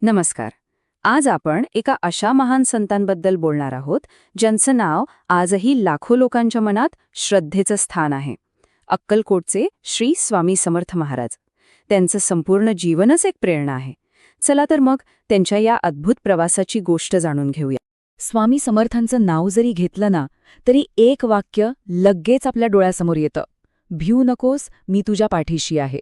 नमस्कार. आज आपण एका अशा महान संतांबद्दल बोलणार आहोत ज्यांचं नाव आजही लाखो लोकांच्या मनात श्रद्धेचं स्थान आहे. अक्कलकोटचे श्री स्वामी समर्थ महाराज. त्यांचं संपूर्ण जीवनच एक प्रेरणा आहे. चला तर मग त्यांच्या या अद्भुत प्रवासाची गोष्ट जाणून घेऊया. स्वामी समर्थांचं नाव जरी घेतलं ना तरी एक वाक्य लगेच आपल्या डोळ्यासमोर येतं. भिऊ नकोस, मी तुझ्या पाठीशी आहे.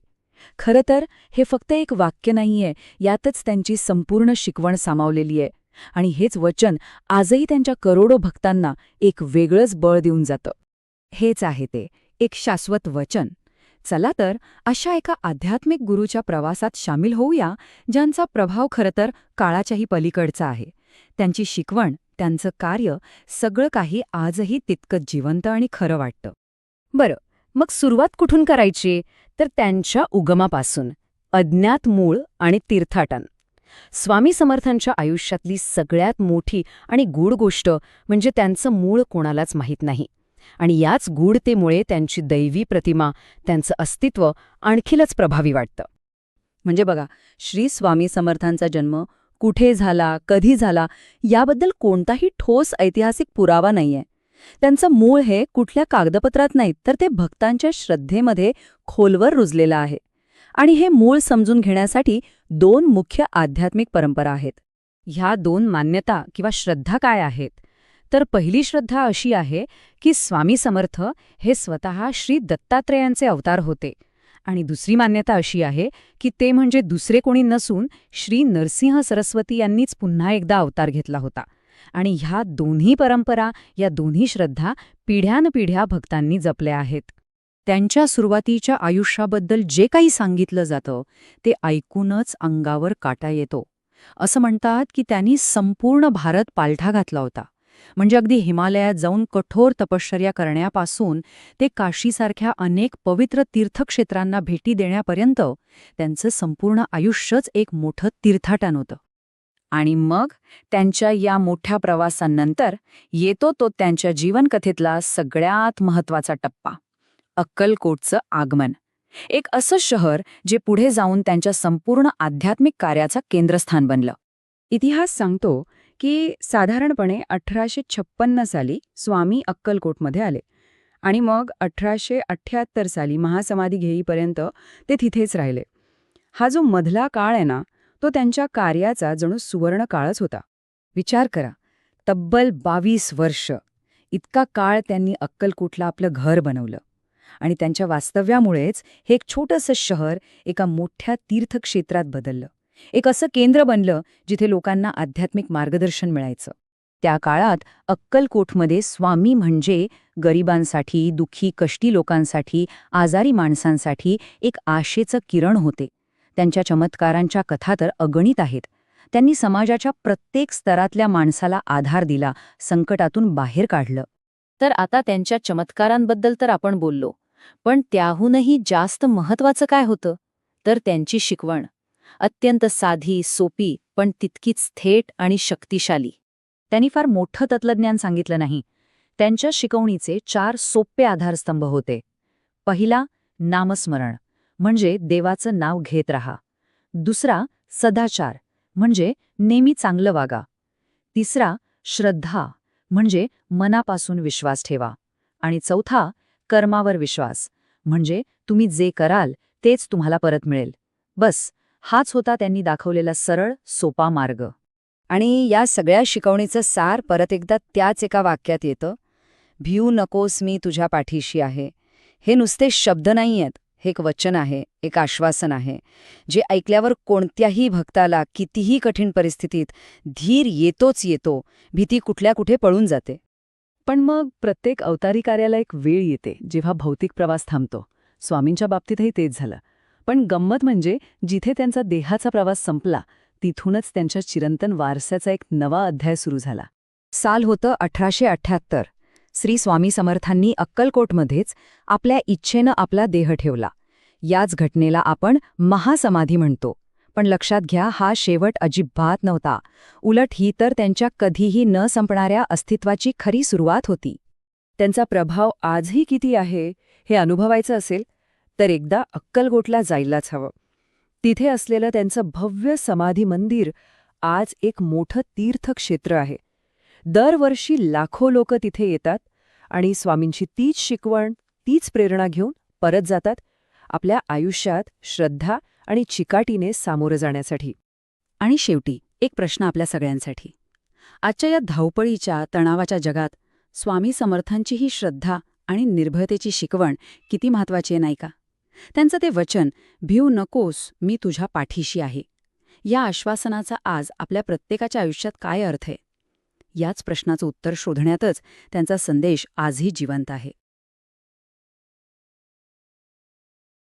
खरं तर हे फक्त एक वाक्य नाहीये, यातच त्यांची संपूर्ण शिकवण सामावलेली आहे. आणि हेच वचन आजही त्यांच्या करोडो भक्तांना एक वेगळंच बळ देऊन जातं. हेच आहे ते एक शाश्वत वचन. चला तर अशा एका आध्यात्मिक गुरूच्या प्रवासात सामील होऊया, ज्यांचा प्रभाव खरं तर काळाच्याही पलीकडचा आहे. त्यांची शिकवण, त्यांचं कार्य, सगळं काही आजही तितकंच जिवंत आणि खरं वाटतं. बरं, मग सुरुवात कुठून करायची? तर त्यांच्या उगमापासून, अज्ञात मूळ आणि तीर्थाटन. स्वामी समर्थांच्या आयुष्यातली सगळ्यात मोठी आणि गूढ गोष्ट म्हणजे त्यांचं मूळ कोणालाच माहीत नाही. आणि याच गूढतेमुळे त्यांची दैवी प्रतिमा, त्यांचं अस्तित्व आणखीनच प्रभावी वाटतं. म्हणजे बघा, श्री स्वामी समर्थांचा जन्म कुठे झाला, कधी झाला, याबद्दल कोणताही ठोस ऐतिहासिक पुरावा नाहीये. त्यांचं मूळ हे कुठल्या कागदपत्रात नाहीत, तर ते भक्तांच्या श्रद्धेमध्ये खोलवर रुजलेलं आहे. आणि हे मूळ समजून घेण्यासाठी दोन मुख्य आध्यात्मिक परंपरा आहेत. ह्या दोन मान्यता किंवा श्रद्धा काय आहेत? तर पहिली श्रद्धा अशी आहे की स्वामी समर्थ हे स्वतः श्री दत्तात्रेयांचे अवतार होते. आणि दुसरी मान्यता अशी आहे की ते म्हणजे दुसरे कोणी नसून श्री नरसिंह सरस्वती यांनीच पुन्हा एकदा अवतार घेतला होता. आणि ह्या दोन्ही परंपरा, या दोन्ही श्रद्धा पिढ्यानपिढ्या भक्तांनी जपल्या आहेत. त्यांच्या सुरुवातीच्या आयुष्याबद्दल जे काही सांगितलं जातं ते ऐकूनच अंगावर काटा येतो. असं म्हणतात की त्यांनी संपूर्ण भारत पालथा घातला होता. म्हणजे अगदी हिमालयात जाऊन कठोर तपश्चर्या करण्यापासून ते काशीसारख्या अनेक पवित्र तीर्थक्षेत्रांना भेटी देण्यापर्यंत त्यांचं संपूर्ण आयुष्यच एक मोठं तीर्थाटन होतं. आणि मग त्यांच्या या मोठ्या प्रवासानंतर येतो तो त्यांच्या जीवनकथेतला सगळ्यात महत्त्वाचा टप्पा, अक्कलकोटचं आगमन. एक असं शहर जे पुढे जाऊन त्यांच्या संपूर्ण आध्यात्मिक कार्याचं केंद्रस्थान बनलं. इतिहास सांगतो की साधारणपणे 1856 साली स्वामी अक्कलकोटमध्ये आले आणि मग 1878 साली महासमाधी घेईपर्यंत ते तिथेच राहिले. हा जो मधला काळ आहे ना, तो त्यांच्या कार्याचा जणू सुवर्णकाळच होता. विचार करा, तब्बल 22 वर्ष इतका काळ त्यांनी अक्कलकोटला आपलं घर बनवलं. आणि त्यांच्या वास्तव्यामुळेच हे एक छोटंसं शहर एका मोठ्या तीर्थक्षेत्रात बदललं. एक असं केंद्र बनलं जिथे लोकांना आध्यात्मिक मार्गदर्शन मिळायचं. त्या काळात अक्कलकोटमध्ये स्वामी म्हणजे गरिबांसाठी, दुःखी कष्टी लोकांसाठी, आजारी माणसांसाठी एक आशेचं किरण होते. त्यांच्या चमत्कारांच्या कथा तर अगणित आहेत. त्यांनी समाजाच्या प्रत्येक स्तरातल्या माणसाला आधार दिला, संकटातून बाहेर काढलं. तर आता त्यांच्या चमत्कारांबद्दल तर आपण बोललो, पण त्याहूनही जास्त महत्त्वाचं काय होतं? तर त्यांची शिकवण. अत्यंत साधी, सोपी, पण तितकीच थेट आणि शक्तिशाली. त्यांनी फार मोठं तत्त्वज्ञान सांगितलं नाही. त्यांच्या शिकवणीचे 4 सोपे आधारस्तंभ होते. पहिला, नामस्मरण, म्हणजे देवाचं नाव घेत राहा. दुसरा, सदाचार, म्हणजे नेहमी चांगलं वागा. तिसरा, श्रद्धा, म्हणजे मनापासून विश्वास ठेवा. आणि चौथा, कर्मावर विश्वास, म्हणजे तुम्ही जे कराल तेच तुम्हाला परत मिळेल. बस, हाच होता त्यांनी दाखवलेला सरळ, सोपा मार्ग. आणि या सगळ्या शिकवणीचं सार परत एकदा त्याच एका वाक्यात येतं, भिऊ नकोस, मी तुझ्या पाठीशी आहे. हे नुसते शब्द नाही आहेत, हे एक वचन आहे, एक आश्वासन आहे, जे ऐकल्यावर कोणत्याही भक्ताला कितीही कठीण परिस्थितीत धीर येतोच येतो, भीती कुठल्या कुठे पळून जाते. पण मग प्रत्येक अवतारी कार्याला एक वेळ येते जेव्हा भौतिक प्रवास थांबतो. स्वामींच्या बाबतीतही तेच झालं. पण गंमत म्हणजे जिथे त्यांचा देहाचा प्रवास संपला तिथूनच त्यांच्या चिरंतन वारसाचा एक नवा अध्याय सुरू झाला. साल होतं 1878. श्री स्वामी समर्थांनी अक्कलकोटमध्येच आपल्या इच्छेनं आपला देह ठेवला. याच घटनेला आपण महासमाधी म्हणतो. पण लक्षात घ्या, हा शेवट अजिबात नव्हता. उलट ही तर त्यांच्या कधीही न संपणाऱ्या अस्तित्वाची खरी सुरुवात होती. त्यांचा प्रभाव आजही किती आहे हे अनुभवायचं असेल तर एकदा अक्कलकोटला जायलाच हवं. तिथे असलेलं त्यांचं भव्य समाधी मंदिर आज एक मोठं तीर्थक्षेत्र आहे. दरवर्षी लाखो लोक तिथे येतात आणि स्वामींची तीच शिकवण, तीच प्रेरणा घेऊन परत जातात, आपल्या आयुष्यात श्रद्धा आणि चिकाटीने सामोरं जाण्यासाठी. आणि शेवटी एक प्रश्न आपल्या सगळ्यांसाठी. आजच्या या धावपळीच्या, तणावाच्या जगात स्वामी समर्थांची ही श्रद्धा आणि निर्भयतेची शिकवण किती महत्वाची आहे, नाही का? त्यांचं ते वचन, भिऊ नकोस, मी तुझ्या पाठीशी आहे, या आश्वासनाचा आज आपल्या प्रत्येकाच्या आयुष्यात काय अर्थ आहे? याच प्रश्नाचं उत्तर शोधण्यातच त्यांचा संदेश आजही जिवंत आहे.